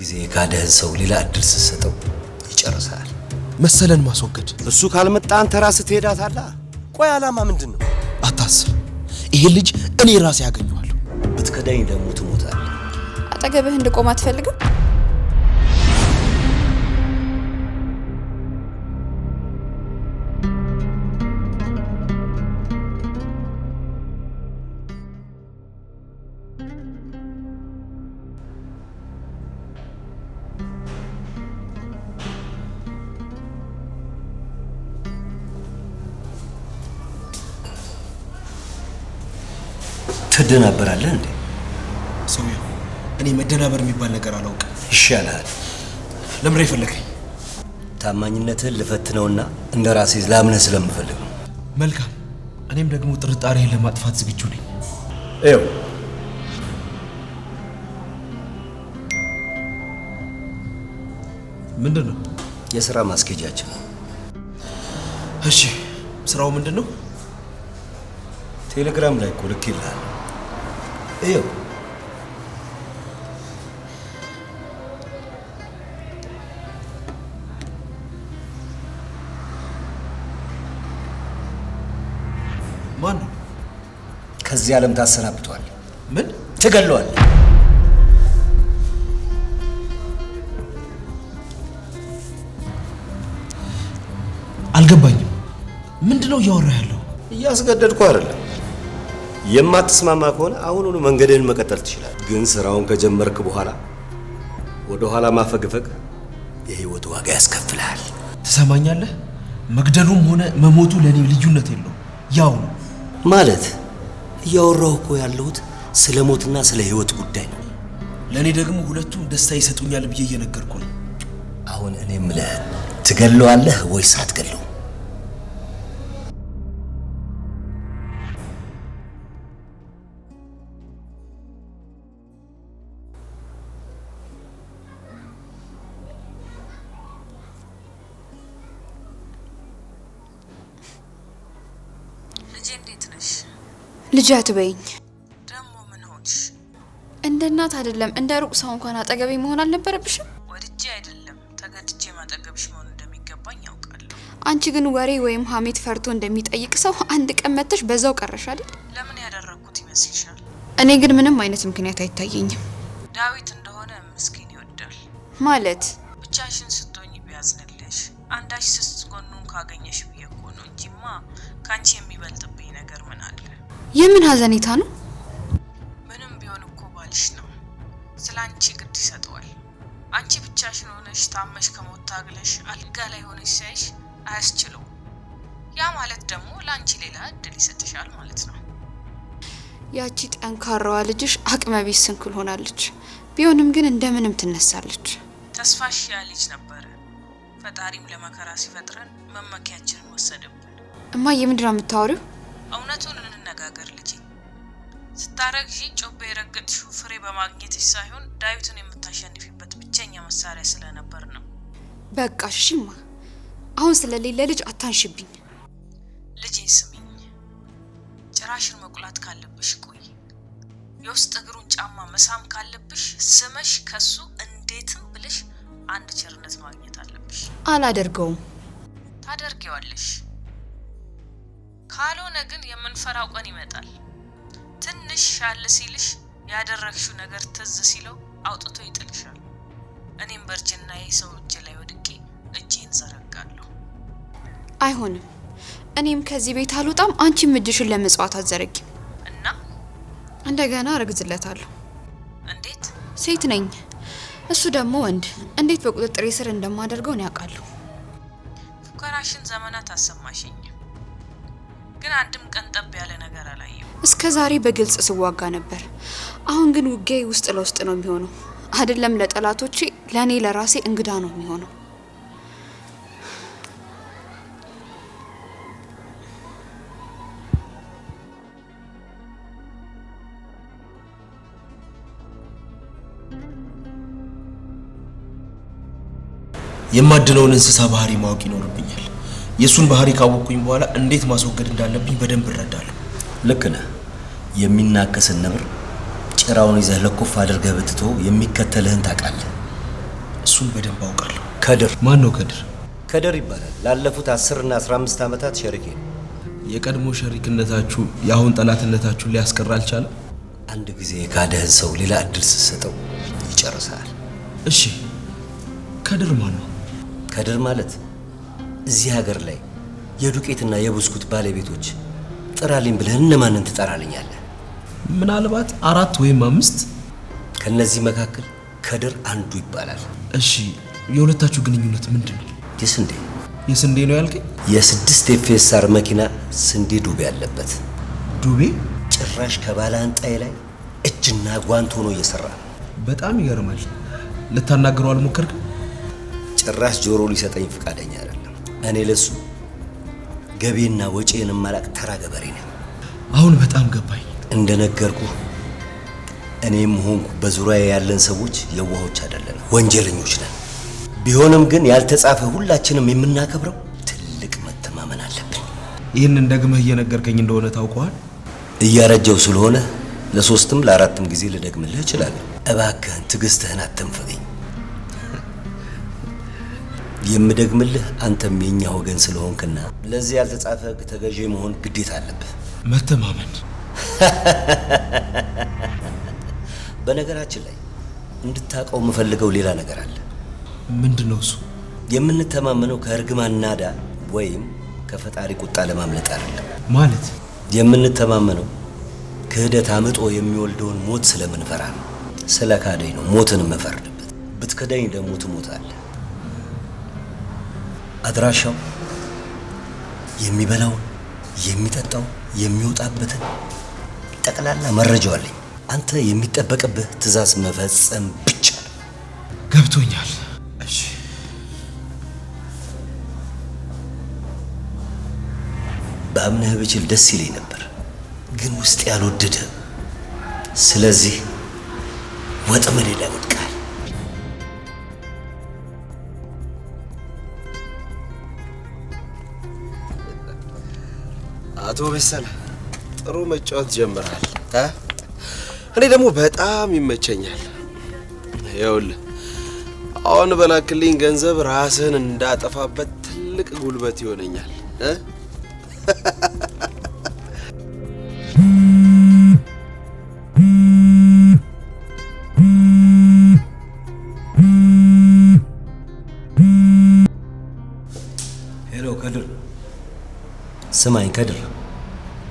ጊዜ ካደህን ሰው ሌላ እድል ስትሰጠው ይጨርሳል። መሰለን ማስወገድ እሱ ካልመጣ አንተ ራስህ ትሄዳታለህ። ቆይ ዓላማ ምንድነው? አታስብ፣ ይሄ ልጅ እኔ ራሴ ያገኘዋለሁ። ብትከዳኝ ደግሞ ትሞታለህ። አጠገብህ እንድቆም አትፈልግም? ትደናበራለህ እንዴ? ሰውዬው እኔ መደናበር የሚባል ነገር አላውቅም። ይሻላል። ለምን ይፈልገኝ? ታማኝነትህን ልፈትነውና እንደ ራሴ ላምነህ ስለምፈልግ ነው። መልካም፣ እኔም ደግሞ ጥርጣሬን ለማጥፋት ዝግጁ ነኝ። እየው ምንድነው? የሥራ ማስኬጃችን። እሺ፣ ስራው ምንድነው? ቴሌግራም ላይ እኮ ልኬልሃለሁ። እየው ማን ነው? ከዚህ ዓለም ታሰናብቷል። ምን? ትገለዋል። አልገባኝም። ምንድነው እያወራህ ያለው? እያስገደድኩ አይደለም። የማትስማማ ከሆነ አሁኑኑ መንገድህን መቀጠል ትችላለህ። ግን ስራውን ከጀመርክ በኋላ ወደ ኋላ ማፈግፈግ የህይወት ዋጋ ያስከፍልሃል። ትሰማኛለህ? መግደሉም ሆነ መሞቱ ለኔ ልዩነት የለውም፣ ያው ነው። ማለት እያወራሁ እኮ ያለሁት ስለ ሞትና ስለ ህይወት ጉዳይ ነው። ለኔ ደግሞ ሁለቱም ደስታ ይሰጡኛል ብዬ እየነገርኩ ነው። አሁን እኔ የምልህ ትገለዋለህ ወይስ አትገለው? ልጅ አትበይኝ። ደሞ ምን ሆንሽ? እንደ እናት አይደለም እንደ ሩቅ ሰው እንኳን አጠገቤ መሆን አልነበረብሽም? ወድጄ አይደለም ተገድጄ ማጠገብሽ መሆን እንደሚገባኝ ያውቃለሁ። አንቺ ግን ወሬ ወይም ሀሜት ፈርቶ እንደሚጠይቅ ሰው አንድ ቀን መተሽ በዛው ቀረሽ አይደል? ለምን ያደረኩት ይመስልሻል? እኔ ግን ምንም አይነት ምክንያት አይታየኝም። ዳዊት እንደሆነ ምስኪን ይወዳል ማለት ብቻሽን ስትሆኚ ቢያዝንልሽ አንዳች ስስት ጎኑን ካገኘሽ ብዬ እኮ ነው እንጂማ ካንቺ የሚበልጥብኝ ነገር ምን አለ? የምን ሀዘኔታ ነው? ምንም ቢሆን እኮ ባልሽ ነው። ስላንቺ ግድ ይሰጠዋል። አንቺ ብቻሽን ሆነሽ ታመሽ ከሞት ታግለሽ አልጋ ላይ ሆነሽ ሳይሽ አያስችለው። ያ ማለት ደግሞ ላንቺ ሌላ እድል ይሰጥሻል ማለት ነው። ያቺ ጠንካራዋ ልጅሽ አቅመቢስ ስንኩል ሆናለች። ቢሆንም ግን እንደምንም ትነሳለች። ተስፋሽ ያ ልጅ ነበረ። ፈጣሪም ለመከራ ሲፈጥረን መመኪያችንን ወሰደብን። እማዬ ምንድን ነው የምታወሪው? እውነቱን እንነጋገር ልጄ። ስታረግዢ ጮቤ የረገጥሽው ፍሬ በማግኘትሽ ሳይሆን ዳዊትን የምታሸንፊበት ብቸኛ መሳሪያ ስለነበር ነው። በቃ እሺማ፣ አሁን ስለሌለ ልጅ አታንሽብኝ። ልጄ ስሚኝ፣ ጭራሽን መቁላት ካለብሽ ቆይ። የውስጥ እግሩን ጫማ መሳም ካለብሽ ስመሽ ከሱ እንዴትም ብለሽ አንድ ቸርነት ማግኘት አለብሽ። አላደርገውም። ታደርጊዋለሽ። ካልሆነ ግን የምንፈራው ቀን ይመጣል። ትንሽ ሻል ሲልሽ ያደረግሽው ነገር ትዝ ሲለው አውጥቶ ይጥልሻል። እኔም በርጅናዬ ሰው እጅ ላይ ወድቄ እጄን ዘረጋለሁ። አይሆንም። እኔም ከዚህ ቤት አልወጣም። አንቺም እጅሽን ለመጽዋት አትዘረጊም። እና እንደገና አረግዝለታለሁ። እንዴት? ሴት ነኝ፣ እሱ ደግሞ ወንድ። እንዴት በቁጥጥሬ ስር እንደማደርገው ነው ያውቃለሁ። ፉከራሽን ዘመናት አሰማሽኝ፣ ግን አንድም ቀን ጠብ ያለ ነገር አላየሁ። እስከ ዛሬ በግልጽ ስዋጋ ነበር። አሁን ግን ውጊያዬ ውስጥ ለውስጥ ነው የሚሆነው። አይደለም ለጠላቶቼ፣ ለኔ ለራሴ እንግዳ ነው የሚሆነው። የማድነውን እንስሳ ባህሪ ማወቅ ይኖርብኛል። የሱን ባህሪ ካወቅኩኝ በኋላ እንዴት ማስወገድ እንዳለብኝ በደንብ እረዳለሁ። ልክ ነህ። የሚናከስን ነብር ጭራውን ይዘህ ለኮፍ አድርገህ ብትተው የሚከተልህን ታውቃለህ። እሱን በደንብ አውቃለሁ። ከድር። ማን ነው ከድር? ከድር ይባላል። ላለፉት 10 እና 15 ዓመታት ሸሪኬ ነው። የቀድሞ ሸሪክነታችሁ የአሁን ጠላትነታችሁን ሊያስቀር አልቻለም? አንድ ጊዜ የካደህን ሰው ሌላ እድል ስትሰጠው ይጨርሳል። እሺ ከድር ማን ነው? ከድር ማለት እዚህ ሀገር ላይ የዱቄትና የብስኩት ባለቤቶች ጥራልኝ ብለህ እነማንን ትጠራልኛለህ? ምናልባት 4 ወይም 5። ከነዚህ መካከል ከድር አንዱ ይባላል። እሺ የሁለታችሁ ግንኙነት ምንድን ነው? የስንዴ የስንዴ ነው ያልከኝ? የ6 ኤፍኤስአር መኪና ስንዴ ዱቤ ያለበት። ዱቤ? ጭራሽ ከባለ አንጣዬ ላይ እጅና ጓንት ሆኖ እየሰራ ነው። በጣም ይገርማል። ልታናግረው አልሞከርክም? ጭራሽ ጆሮ ሊሰጠኝ ፈቃደኛ አይደለም። እኔ ለሱ ገቢና ወጪን ማላቅ ተራ ገበሬ ነኝ። አሁን በጣም ገባኝ። እንደነገርኩ እኔም ሆንኩ በዙሪያ ያለን ሰዎች የዋሆች አይደለም፣ ወንጀለኞች ነን። ቢሆንም ግን ያልተጻፈ ሁላችንም የምናከብረው ትልቅ መተማመን አለብን። ይህንን ደግመህ እየነገርከኝ እንደሆነ ታውቀዋል። እያረጀው ስለሆነ ለ3ም ለ4ም ጊዜ ልደግምልህ እችላለሁ። እባክህን ትዕግስትህን አትንፈገኝ። የምደግምልህ አንተም የኛ ወገን ስለሆንክና ለዚህ ያልተጻፈ ተገዢ መሆን ግዴታ አለብህ። መተማመን። በነገራችን ላይ እንድታውቀው የምፈልገው ሌላ ነገር አለ። ምንድነው እሱ? የምንተማመነው ከእርግማን ናዳ ወይም ከፈጣሪ ቁጣ ለማምለጥ አይደለም። ማለት የምንተማመነው ክህደት አምጦ የሚወልደውን ሞት ስለምንፈራ ነው። ስለ ካደኝ ነው ሞትን መፈርድበት። ብትከዳኝ ደግሞ ትሞታለህ። አድራሻው፣ የሚበላው፣ የሚጠጣው፣ የሚወጣበትን ጠቅላላ መረጃው አለኝ። አንተ የሚጠበቅብህ ትዕዛዝ መፈጸም ብቻ ነው። ገብቶኛል። እሺ በአምነህ ብችል ደስ ይለኝ ነበር፣ ግን ውስጥ ያልወደደ። ስለዚህ ወጥመዴ ላይ ወድቀሃል። አቶ በሰለ ጥሩ መጫወት ጀምራል። እኔ ደግሞ በጣም ይመቸኛል። ይኸውልህ አሁን በላክልኝ ገንዘብ ራስህን እንዳጠፋበት ትልቅ ጉልበት ይሆነኛል። ሄሎ ከድር፣ ስማኝ ከድር፣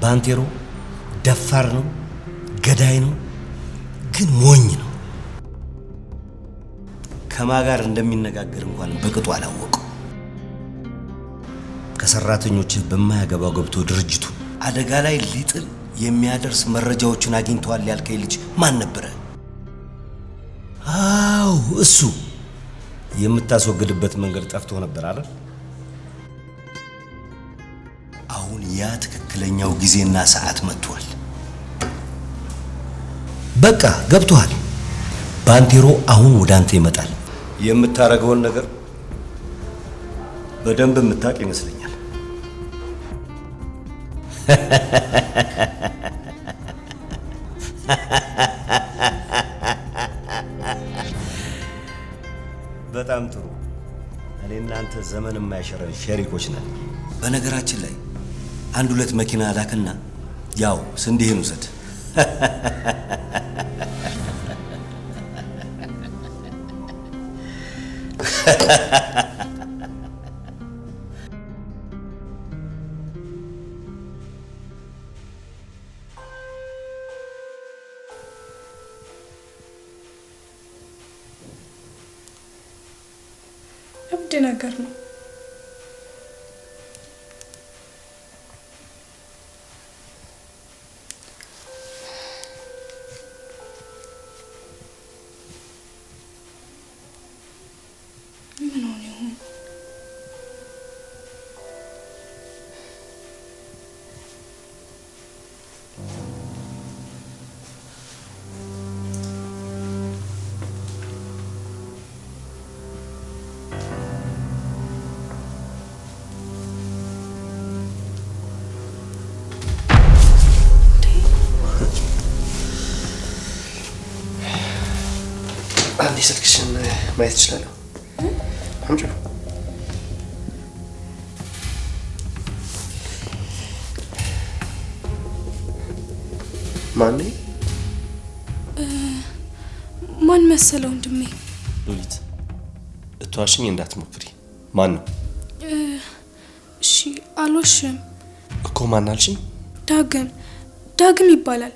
ባንቴሮ ደፋር ነው፣ ገዳይ ነው፣ ግን ሞኝ ነው። ከማጋር እንደሚነጋገር እንኳን በቅጡ አላወቀው። ከሰራተኞችህ በማያገባው ገብቶ ድርጅቱ አደጋ ላይ ሊጥል የሚያደርስ መረጃዎችን አግኝተዋል ያልከኝ ልጅ ማን ነበረ? አው እሱ። የምታስወግድበት መንገድ ጠፍቶ ነበር አይደል? አሁን ያ ትክክለኛው ጊዜና ሰዓት መጥቷል። በቃ ገብቷል። ባንቴሮ አሁን ወደ አንተ ይመጣል። የምታረገውን ነገር በደንብ የምታውቅ ይመስለኛል። በጣም ጥሩ። እኔ እናንተ ዘመን የማይሽረን ሸሪኮች ነን። በነገራችን ላይ 1-2 መኪና ላክና ያው ስንዴህን ውሰድ። እብድ ነገር ነው። አንዴ ስልክሽን ማየት እችላለሁ? አምጪው። ማን ማን መሰለው? ወንድሜ። ሉሊት እትዋሽኝ እንዳትሞክሪ። ማን ነው? እሺ አልዋሽም እኮ። ማን አልሽኝ? ዳግም ይባላል።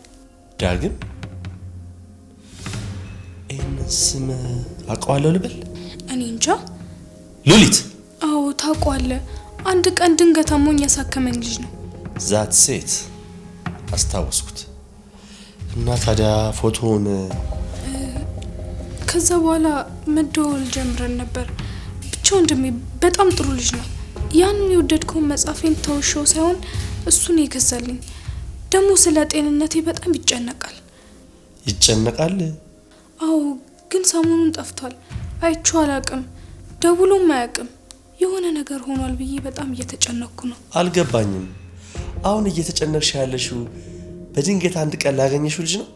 ዳግም? ይህንን ስም አውቀዋለሁ ልበል? እኔ እንጃ። ሉሊት? አዎ ታውቀዋለህ። አንድ ቀን ድንገት አሞኝ ያሳከመኝ ልጅ ነው። ዛት ሴት አስታወስኩት። እና ታዲያ ፎቶውን ከዛ በኋላ መደዋወል ጀምረን ነበር። ብቻ ወንድሜ በጣም ጥሩ ልጅ ነው። ያንን የወደድከውን መጽሐፌን ተውሸው ሳይሆን እሱን ይገዛልኝ። ደግሞ ስለ ጤንነቴ በጣም ይጨነቃል። ይጨነቃል? አዎ፣ ግን ሰሞኑን ጠፍቷል። አይቼው አላውቅም፣ ደውሎም አያውቅም። የሆነ ነገር ሆኗል ብዬ በጣም እየተጨነቅኩ ነው። አልገባኝም። አሁን እየተጨነቅሽ ያለሽው በድንገት አንድ ቀን ላገኘሽው ልጅ ነው?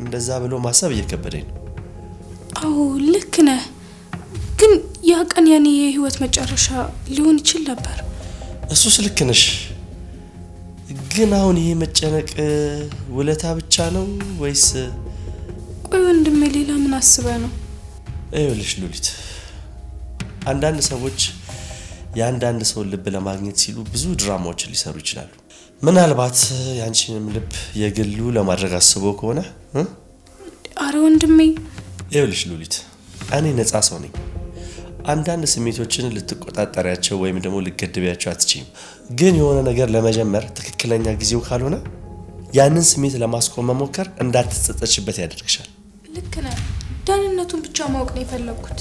እንደዛ ብሎ ማሰብ እየከበደኝ ነው። አዎ ልክ ነህ። ግን ያ ቀን የኔ የህይወት መጨረሻ ሊሆን ይችል ነበር። እሱስ ልክ ነሽ። ግን አሁን ይሄ መጨነቅ ውለታ ብቻ ነው ወይስ? ቆይ ወንድሜ ሌላ ምን አስበህ ነው? ይኸውልሽ ሉሊት፣ አንዳንድ ሰዎች የአንዳንድ ሰው ልብ ለማግኘት ሲሉ ብዙ ድራማዎችን ሊሰሩ ይችላሉ። ምናልባት ያንቺንም ልብ የግሉ ለማድረግ አስቦ ከሆነ አረ ወንድሜ። ይኸውልሽ ሉሊት፣ እኔ ነፃ ሰው ነኝ። አንዳንድ ስሜቶችን ልትቆጣጠሪያቸው ወይም ደግሞ ልትገድቢያቸው አትችይም። ግን የሆነ ነገር ለመጀመር ትክክለኛ ጊዜው ካልሆነ ያንን ስሜት ለማስቆም መሞከር እንዳትጸጸችበት ያደርግሻል። ልክ ነህ። ደህንነቱን ብቻ ማወቅ ነው የፈለኩት።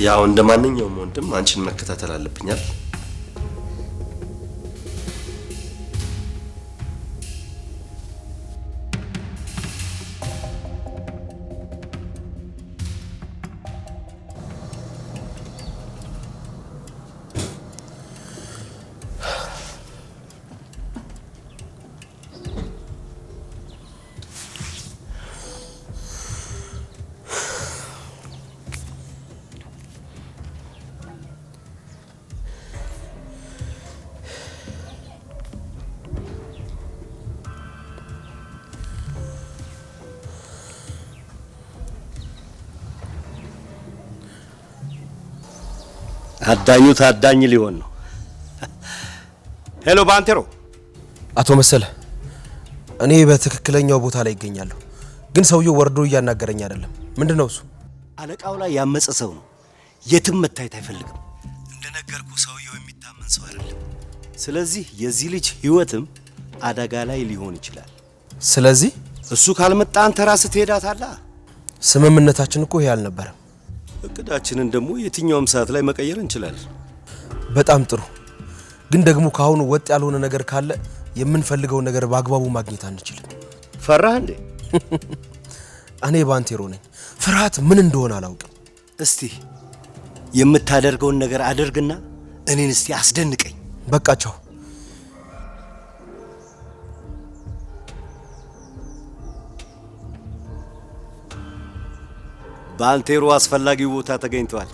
ያው እንደ ማንኛውም ወንድም አንቺን መከታተል አለብኛል። አዳኙ ታዳኝ ሊሆን ነው። ሄሎ ባንቴሮ። አቶ መሰለ፣ እኔ በትክክለኛው ቦታ ላይ ይገኛለሁ፣ ግን ሰውየው ወርዶ እያናገረኝ አይደለም። ምንድነው እሱ? አለቃው ላይ ያመፀ ሰው ነው። የትም መታየት አይፈልግም። እንደነገርኩ ሰውየው የሚታመን ሰው አይደለም። ስለዚህ የዚህ ልጅ ህይወትም አደጋ ላይ ሊሆን ይችላል። ስለዚህ እሱ ካልመጣ አንተ ራስህ ትሄዳታለህ። ስምምነታችን እኮ ይሄ አልነበረም። እቅዳችንን ደግሞ የትኛውም ሰዓት ላይ መቀየር እንችላለን። በጣም ጥሩ። ግን ደግሞ ካሁኑ ወጥ ያልሆነ ነገር ካለ የምንፈልገው ነገር በአግባቡ ማግኘት አንችልም። ፈራህ እንዴ? እኔ ባንቴሮ ነኝ። ፍርሃት ምን እንደሆነ አላውቅም። እስቲ የምታደርገውን ነገር አድርግና እኔን እስቲ አስደንቀኝ። በቃቸው። ባንቴሮ አስፈላጊው ቦታ ተገኝቷል።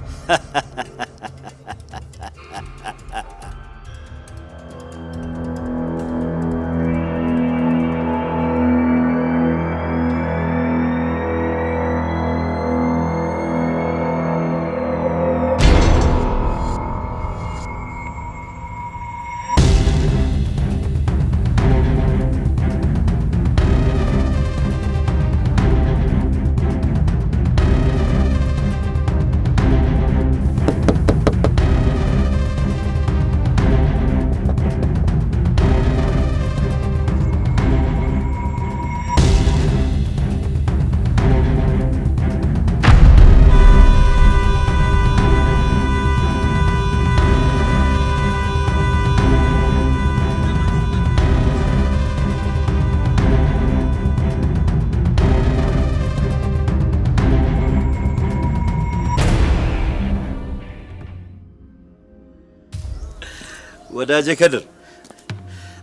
ወዳጄ ከድር፣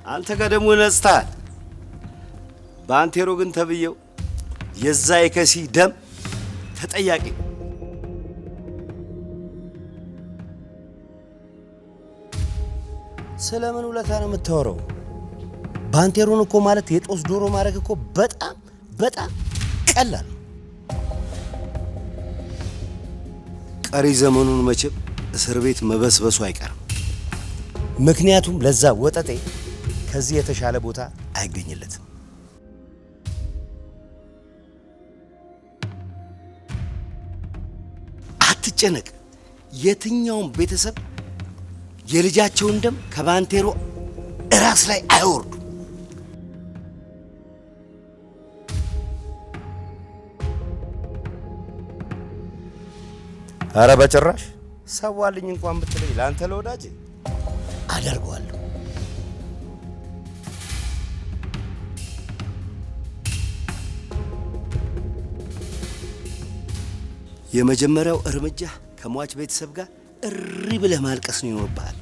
አንተ ጋር ደግሞ ነጽታል። ባንቴሮ ግን ተብየው የዛ የከሲ ደም ተጠያቂ። ስለምን ውለታ ነው የምታወራው? ባንቴሮን እኮ ማለት የጦስ ዶሮ ማድረግ እኮ በጣም በጣም ቀላል ነው። ቀሪ ዘመኑን መቼም እስር ቤት መበስበሱ አይቀርም። ምክንያቱም ለዛ ወጠጤ ከዚህ የተሻለ ቦታ አይገኝለትም። አትጨነቅ። የትኛውም ቤተሰብ የልጃቸውን ደም ከባንቴሮ ራስ ላይ አይወርዱ። አረ በጭራሽ ሰዋልኝ እንኳን ብትለኝ ለአንተ ለወዳጅ አደርገዋለሁ። የመጀመሪያው እርምጃ ከሟች ቤተሰብ ጋር እሪ ብለህ ማልቀስ ነው ይኖርብሃል።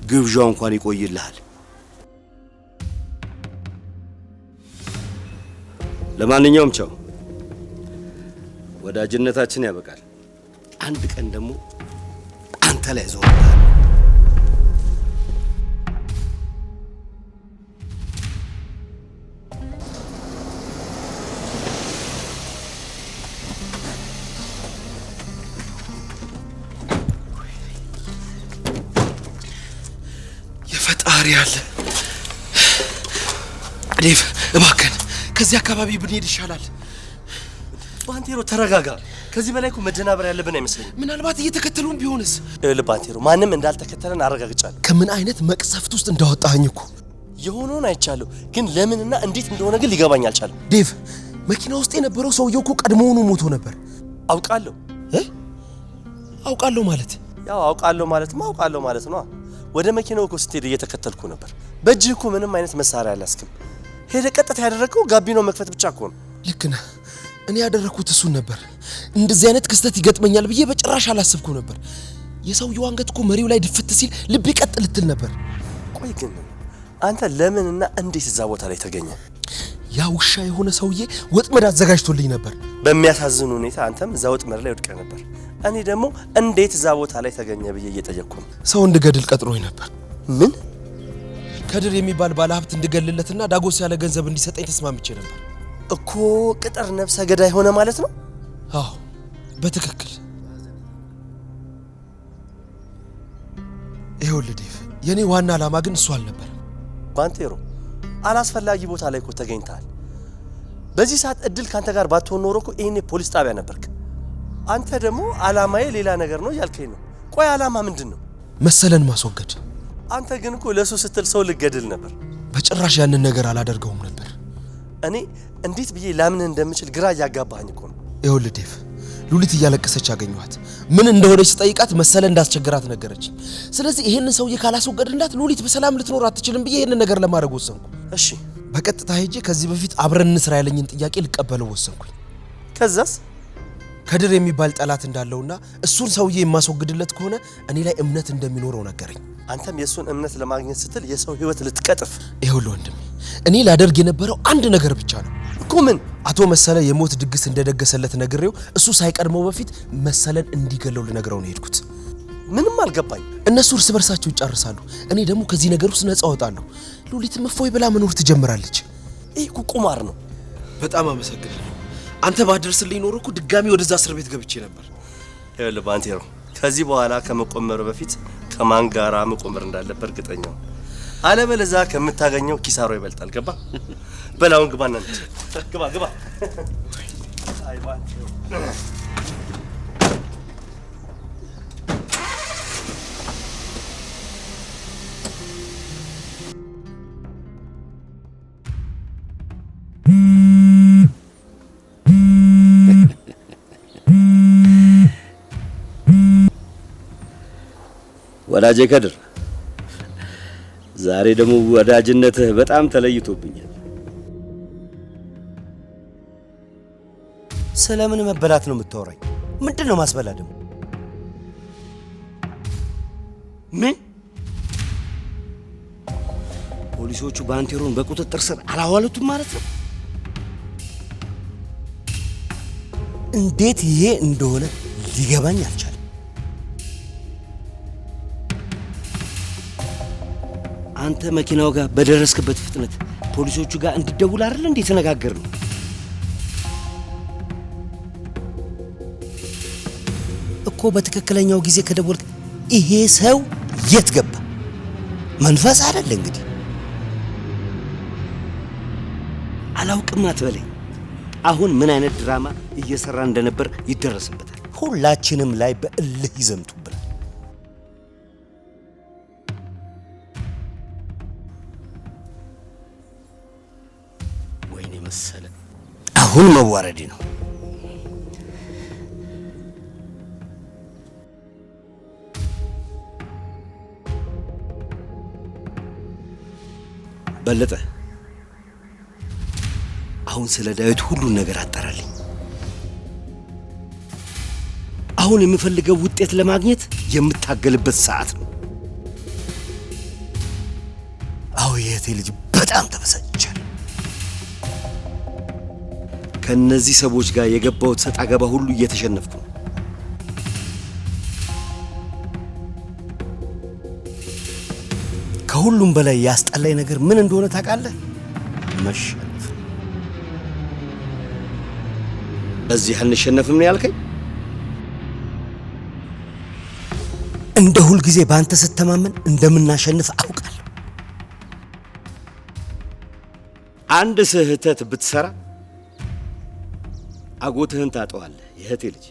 ግብዣው እንኳን ይቆይልሃል። ለማንኛውም ቻው፣ ወዳጅነታችን ያበቃል። አንድ ቀን ደግሞ አንተ ላይ ዞርታል። የፈጣሪ ያለ ዴቭ፣ እባክህን ከዚህ አካባቢ ብንሄድ ይሻላል። ባንቴሮ ተረጋጋ። ከዚህ በላይ እኮ መደናበር ያለብን አይመስለኝም። ምናልባት እየተከተሉን ቢሆንስ? ባንቴሮ ማንም እንዳልተከተለን አረጋግጫለሁ። ከምን አይነት መቅሰፍት ውስጥ እንዳወጣኸኝ እኮ የሆነውን አይቻለሁ፣ ግን ለምንና እንዴት እንደሆነ ግን ሊገባኝ አልቻለም። ዴቭ፣ መኪና ውስጥ የነበረው ሰውየው እኮ ቀድሞውኑ ሞቶ ነበር። አውቃለሁ። አውቃለሁ ማለት ያው አውቃለሁ ማለት ነው። ወደ መኪናው እኮ ስትሄድ እየተከተልኩ ነበር። በእጅህ እኮ ምንም አይነት መሳሪያ አላስክም። ሄደ ቀጥታ ያደረገው ጋቢናው መክፈት ብቻ እኮ ነው። ልክ ነህ። እኔ ያደረኩት እሱን ነበር። እንደዚህ አይነት ክስተት ይገጥመኛል ብዬ በጭራሽ አላሰብኩ ነበር። የሰውየው አንገት እኮ መሪው ላይ ድፍት ሲል ልቤ ቀጥ ልትል ነበር። ቆይ ግን አንተ ለምንና እንዴት እዛ ቦታ ላይ ተገኘ? ያ ውሻ የሆነ ሰውዬ ወጥመድ አዘጋጅቶልኝ ነበር። በሚያሳዝን ሁኔታ አንተም እዛ ወጥመድ ላይ ወድቀህ ነበር። እኔ ደግሞ እንዴት እዛ ቦታ ላይ ተገኘ ብዬ እየጠየቅኩ ነው። ሰው እንድገድል ቀጥሮኝ ነበር። ምን? ከድር የሚባል ባለሀብት እንድገልለትና ዳጎስ ያለ ገንዘብ እንዲሰጠኝ ተስማምቼ ነበር እኮ። ቅጥር ነፍሰ ገዳይ ሆነ ማለት ነው? አዎ በትክክል። ይኸውልህ ዴቭ፣ የኔ ዋና ዓላማ ግን እሱ አልነበረም። ባንቴሮ፣ አላስፈላጊ ቦታ ላይ እኮ ተገኝተሃል። በዚህ ሰዓት እድል ካንተ ጋር ባትሆን ኖሮ እኮ ይሄኔ ፖሊስ ጣቢያ ነበርክ። አንተ ደግሞ ዓላማዬ ሌላ ነገር ነው እያልከኝ ነው። ቆይ ዓላማ ምንድን ነው? መሰለን ማስወገድ። አንተ ግን እኮ ለሱ ስትል ሰው ልገድል ነበር። በጭራሽ ያንን ነገር አላደርገውም ነበር። እኔ እንዴት ብዬ ላምን እንደምችል ግራ እያጋባኸኝ እኮ ነው። ይኸውልህ ዴቭ፣ ሉሊት እያለቀሰች አገኘኋት። ምን እንደሆነች ስጠይቃት መሰለ እንዳስቸገራት ነገረች። ስለዚህ ይሄንን ሰውዬ ካላስወገድላት ሉሊት በሰላም ልትኖር አትችልም ብዬ ይሄንን ነገር ለማድረግ ወሰንኩ። እሺ፣ በቀጥታ ሄጄ ከዚህ በፊት አብረን እንስራ ያለኝን ጥያቄ ልቀበለው ወሰንኩኝ። ከዛስ? ከድር የሚባል ጠላት እንዳለውና እሱን ሰውዬ የማስወግድለት ከሆነ እኔ ላይ እምነት እንደሚኖረው ነገረኝ። አንተም የእሱን እምነት ለማግኘት ስትል የሰው ሕይወት ልትቀጥፍ? ይኸውልህ ወንድሜ፣ እኔ ላደርግ የነበረው አንድ ነገር ብቻ ነው እኮ። ምን? አቶ መሰለ የሞት ድግስ እንደደገሰለት ነግሬው እሱ ሳይቀድመው በፊት መሰለን እንዲገለው ልነግረው ነው የሄድኩት። ምንም አልገባኝ። እነሱ እርስ በርሳቸው ይጫርሳሉ፣ እኔ ደግሞ ከዚህ ነገር ውስጥ ነፃ እወጣለሁ። ሉሊትም እፎይ ብላ መኖር ትጀምራለች። ይህ እኮ ቁማር ነው። በጣም አመሰግናለሁ። አንተ ባደርስልኝ ኖሮ እኮ ድጋሚ ወደዛ እስር ቤት ገብቼ ነበር። ይኸውልህ ባንቴሮ፣ ከዚህ በኋላ ከመቆመር በፊት ከማን ጋራ መቆመር እንዳለበት እርግጠኛ ነው። አለበለዚያ ከምታገኘው ኪሳሮ ይበልጣል። ገባ? በላውን ግባ እናንተ ግባ። አይ ባንቴሮ፣ ወዳጄ ከድር፣ ዛሬ ደግሞ ወዳጅነትህ በጣም ተለይቶብኛል። ስለምን መበላት ነው የምታወራኝ? ምንድን ነው ማስበላ ደግሞ? ምን? ፖሊሶቹ ባንቴሮን በቁጥጥር ስር አላዋሉትም ማለት ነው? እንዴት ይሄ እንደሆነ ሊገባኝ አልቻለም። አንተ መኪናው ጋር በደረስክበት ፍጥነት ፖሊሶቹ ጋር እንድደውል አይደል እንዴ ተነጋገርነው? እኮ በትክክለኛው ጊዜ ከደወልክ ይሄ ሰው የት ገባ? መንፈስ አይደል እንግዲህ? አላውቅም አትበለኝ። አሁን ምን አይነት ድራማ እየሰራ እንደነበር ይደረስበታል። ሁላችንም ላይ በእልህ ይዘምቱብናል። ወይኔ መሰለ፣ አሁን መዋረዴ ነው። በለጠ፣ አሁን ስለ ዳዊት ሁሉን ነገር አጣራልኝ። አሁን የምፈልገው ውጤት ለማግኘት የምታገልበት ሰዓት ነው። አዎ የእህቴ ልጅ በጣም ተበሳጭቻለሁ። ከነዚህ ሰዎች ጋር የገባሁት ሰጣ ገባ ሁሉ እየተሸነፍኩ ነው። ከሁሉም በላይ ያስጠላኝ ነገር ምን እንደሆነ ታውቃለህ? መሸነፍ። እዚህ አንሸነፍም ነው ያልከኝ? እንደ ሁል ጊዜ በአንተ ስተማመን እንደምናሸንፍ አውቃለሁ። አንድ ስህተት ብትሰራ አጎትህን ታጠዋለህ። የእህቴ ልጅ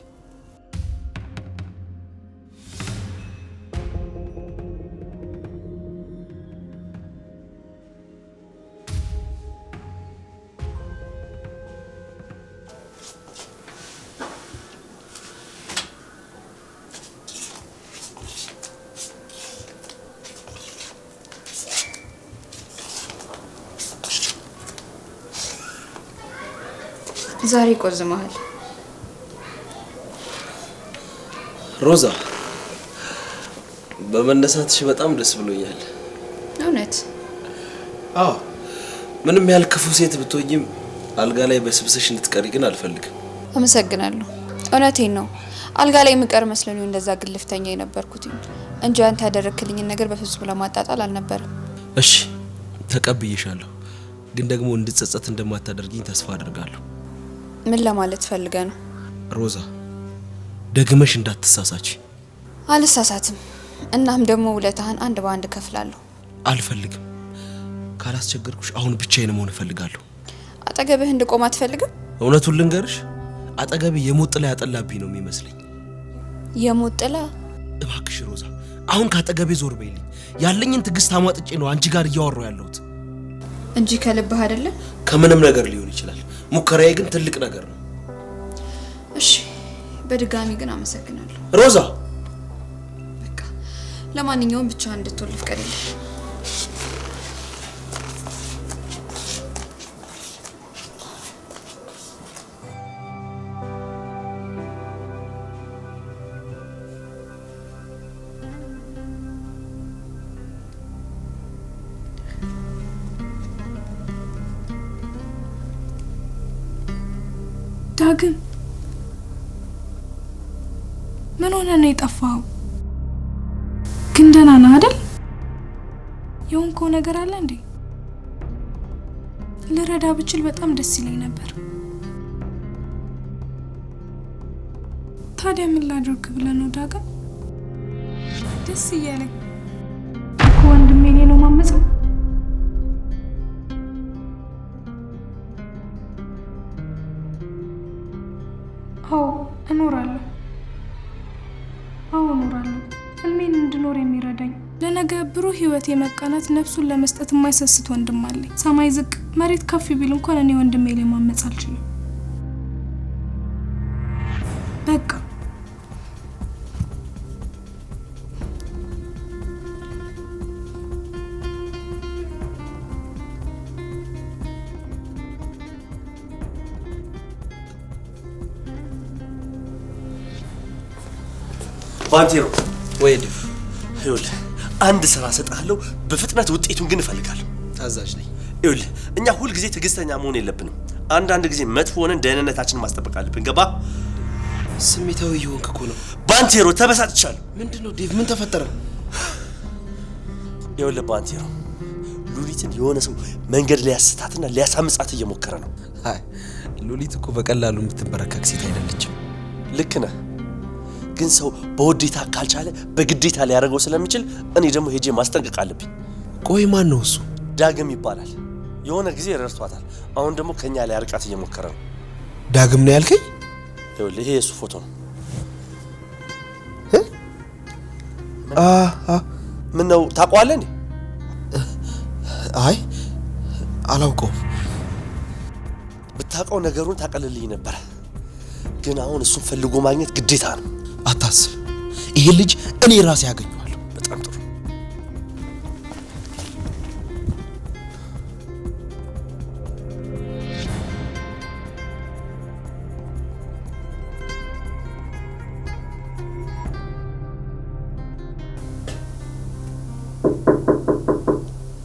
ዛሬ ቆዝመሃል። ሮዛ፣ በመነሳትሽ በጣም ደስ ብሎኛል። እውነት? አዎ፣ ምንም ያህል ክፉ ሴት ብትሆኝም አልጋ ላይ በስብሰሽ እንድትቀሪ ግን አልፈልግም። አመሰግናለሁ። እውነቴን ነው። አልጋ ላይ የምቀር መስሎኝ እንደዛ ግልፍተኛ የነበርኩት እንጂ አንተ ያደረክልኝን ነገር በፍጹም ለማጣጣል አልነበረም። እሺ፣ ተቀብዬሻለሁ። ግን ደግሞ እንድትጸጸት እንደማታደርጊኝ ተስፋ አደርጋለሁ። ምን ለማለት ፈልገ ነው? ሮዛ፣ ደግመሽ እንዳትሳሳች። አልሳሳትም። እናም ደግሞ ውለታህን አንድ በአንድ ከፍላለሁ። አልፈልግም። ካላስቸገርኩሽ አሁን ብቻዬን መሆን እፈልጋለሁ። አጠገብህ እንድቆም አትፈልግም? እውነቱን ልንገርሽ፣ አጠገቤ የሞት ጥላ ያጠላብኝ ነው የሚመስለኝ። የሞት ጥላ? እባክሽ ሮዛ፣ አሁን ካጠገቤ ዞር በይልኝ። ያለኝን ትዕግስት አሟጥጬ ነው አንቺ ጋር እያወራሁ ያለሁት እንጂ ከልብህ አይደለም። ከምንም ነገር ሊሆን ይችላል። ሙከራዬ ግን ትልቅ ነገር ነው። እሺ፣ በድጋሚ ግን አመሰግናለሁ ሮዛ። በቃ ለማንኛውም ብቻ እንድትወልፍ ቀርልኝ። ዳግም፣ ምን ሆነ ነው የጠፋው? ግን ደህና ነህ አይደል? የሆንከው ነገር አለ እንዴ? ልረዳ ብችል በጣም ደስ ይለኝ ነበር። ታዲያ ምን ላድርግ ብለህ ነው ዳግም? ደስ እያለኝ ወንድሜ እኔ ነው ማመጽው። አዎ እኖራለሁ። ህልሜን እንድኖር የሚረዳኝ ለነገ ብሩህ ህይወት የመቃናት ነፍሱን ለመስጠት የማይሰስት ወንድም አለኝ። ሰማይ ዝቅ መሬት ከፍ ቢል እንኳን እኔ ወንድሜ ላይ ማመጽ አልችልም። በቃ ባንቴሮ ወይ ዲፍ፣ ይኸውልህ አንድ ስራ ሰጣለሁ፣ በፍጥነት ውጤቱን ግን እፈልጋለሁ። ታዛዥ ነኝ። ይኸውልህ እኛ ሁል ጊዜ ትዕግስተኛ መሆን የለብንም። አንዳንድ ጊዜ መጥፎ ሆነን ደህንነታችንን ማስጠበቅ አለብን። ገባ? ስሜታዊ እየሆንክ እኮ ነው። ባንቴሮ ተበሳጭቻለሁ። ምንድነው ዴቭ? ምን ተፈጠረ? ይኸውልህ ባንቴሮ፣ ሉሊትን የሆነ ሰው መንገድ ላይ ያስታትና ሊያሳምጻት እየሞከረ ነው። አይ ሉሊት እኮ በቀላሉ የምትበረከክ ሴት አይደለችም። ልክ ነህ፣ ግን ሰው በውዴታ ካልቻለ በግዴታ ሊያደርገው ስለሚችል እኔ ደግሞ ሄጄ ማስጠንቀቅ አለብኝ። ቆይ ማን ነው እሱ? ዳግም ይባላል። የሆነ ጊዜ ረድቷታል። አሁን ደግሞ ከኛ ላይ አርቃት እየሞከረ ነው። ዳግም ነው ያልከኝ? ይኸውልህ ይሄ የሱ ፎቶ ነው። ምን ነው ታውቀዋለህ እንዴ? አይ አላውቀውም። ብታውቀው ነገሩን ታቀልልኝ ነበር፣ ግን አሁን እሱን ፈልጎ ማግኘት ግዴታ ነው። አታስብ፣ ይሄ ልጅ እኔ ራሴ ያገኘዋለሁ። በጣም ጥሩ።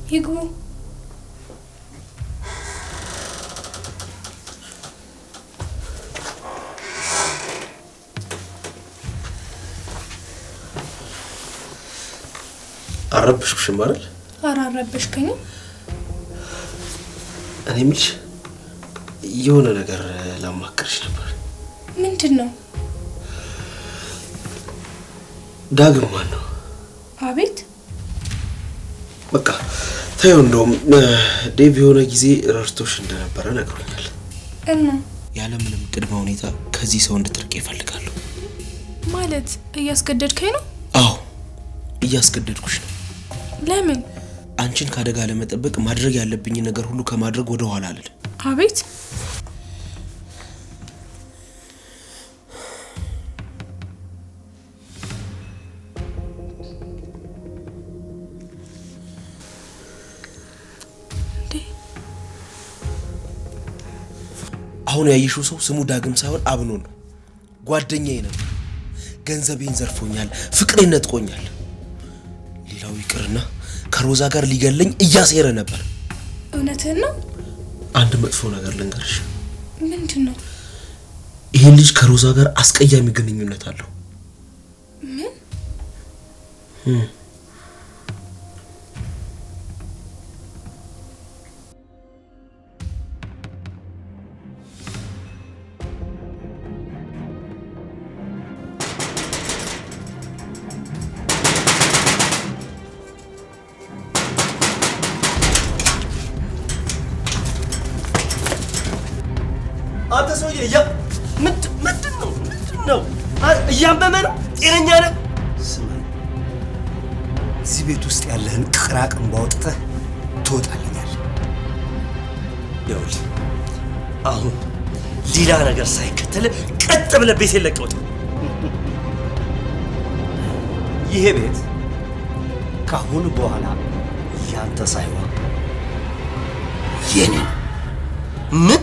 ይግቡ። አረብሽኩሽም አይደል? ኧረ አረበሽከኝም። እኔ የምልሽ የሆነ ነገር ላማክርሽ ነበር። ምንድን ነው? ዳግም ማን ነው? አቤት። በቃ ታየው፣ እንደውም ዴቭ የሆነ ጊዜ ረድቶሽ እንደነበረ ነግሮኛል። እና ያለምንም ቅድመ ሁኔታ ከዚህ ሰው እንድትርቅ ይፈልጋሉ። ማለት እያስገደድከኝ ነው? አዎ እያስገደድኩሽ ነው። ለምን? አንቺን ከአደጋ ለመጠበቅ ማድረግ ያለብኝ ነገር ሁሉ ከማድረግ ወደ ኋላ አልልም። አቤት። አሁን ያየሽው ሰው ስሙ ዳግም ሳይሆን አብኖን ነው። ጓደኛዬ ነበር። ገንዘቤን ዘርፎኛል፣ ፍቅሬን ነጥቆኛል። ሌላው ይቅርና ከሮዛ ጋር ሊገለኝ እያሴረ ነበር። እውነትህን ነው? አንድ መጥፎ ነገር ልንገርሽ። ምንድን ነው? ይሄ ልጅ ከሮዛ ጋር አስቀያሚ ግንኙነት አለው። ምን? አንተ ሰውዬ ምንድን ነው? እያመመ ነው? ጤነኛ ነህ? ስማኝ፣ እዚህ ቤት ውስጥ ያለህን ቅራቅንቦ አውጥተህ ትወጣልኛል። ይኸውልህ አሁን ሌላ ነገር ሳይከተል ቀጥ ብለህ ቤቴን ለቀህ ውጣ። ይሄ ቤት ከአሁን በኋላ ያንተ ሳይሆን የኔ ነው። ምን?